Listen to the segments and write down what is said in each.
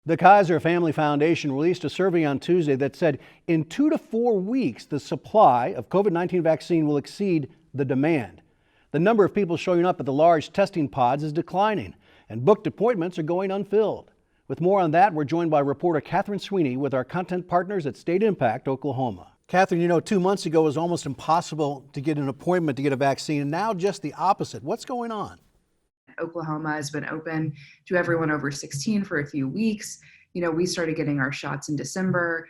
The Kaiser Family Foundation released a survey on Tuesday that said in 2 to 4 weeks, the supply of COVID-19 vaccine will exceed the demand. The number of people showing up at the large testing pods is declining, and booked appointments are going unfilled. With more on that, we're joined by reporter Catherine Sweeney with our content partners at StateImpact Oklahoma. Catherine, 2 months ago it was almost impossible to get an appointment to get a vaccine, and now just the opposite. What's going on? Oklahoma has been open to everyone over 16 for a few weeks. We started getting our shots in December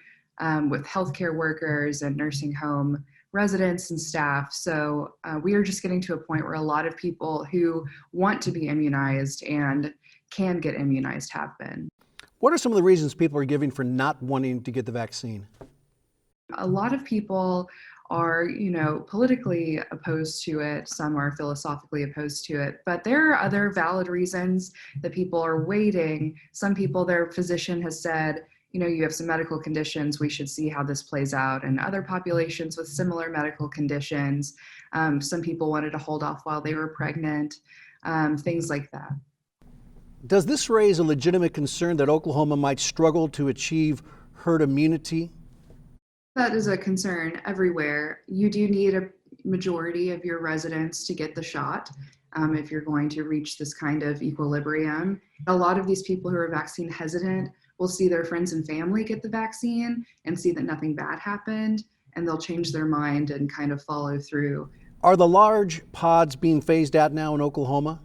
with healthcare workers and nursing home residents and staff. So we are just getting to a point where a lot of people who want to be immunized and can get immunized have been. What are some of the reasons people are giving for not wanting to get the vaccine? A lot of people are, politically opposed to it. Some are philosophically opposed to it, but there are other valid reasons that people are waiting. Some people, their physician has said, you have some medical conditions, we should see how this plays out. And other populations with similar medical conditions, some people wanted to hold off while they were pregnant, things like that. Does this raise a legitimate concern that Oklahoma might struggle to achieve herd immunity? That is a concern everywhere. You do need a majority of your residents to get the shot if you're going to reach this kind of equilibrium. A lot of these people who are vaccine hesitant will see their friends and family get the vaccine and see that nothing bad happened, and they'll change their mind and kind of follow through. Are the large pods being phased out now in Oklahoma?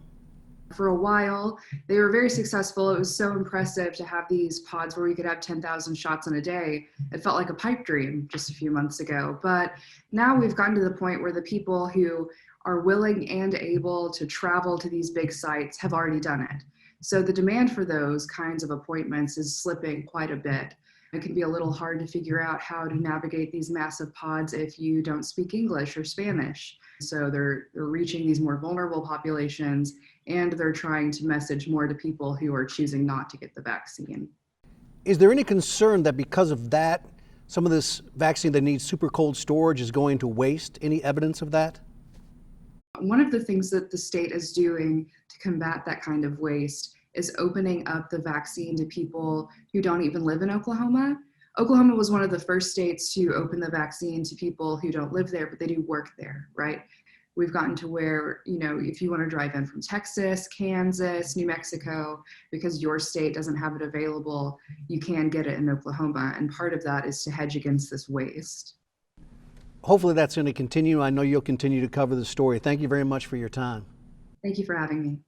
For a while, they were very successful. It was so impressive to have these pods where we could have 10,000 shots in a day. It felt like a pipe dream just a few months ago. But now we've gotten to the point where the people who are willing and able to travel to these big sites have already done it. So the demand for those kinds of appointments is slipping quite a bit. It can be a little hard to figure out how to navigate these massive pods if you don't speak English or Spanish. So they're reaching these more vulnerable populations, and they're trying to message more to people who are choosing not to get the vaccine. Is there any concern that because of that, some of this vaccine that needs super cold storage is going to waste? Any evidence of that? One of the things that the state is doing to combat that kind of waste is opening up the vaccine to people who don't even live in Oklahoma. Oklahoma was one of the first states to open the vaccine to people who don't live there, but they do work there, right? We've gotten to where, if you want to drive in from Texas, Kansas, New Mexico, because your state doesn't have it available, you can get it in Oklahoma. And part of that is to hedge against this waste. Hopefully that's going to continue. I know you'll continue to cover the story. Thank you very much for your time. Thank you for having me.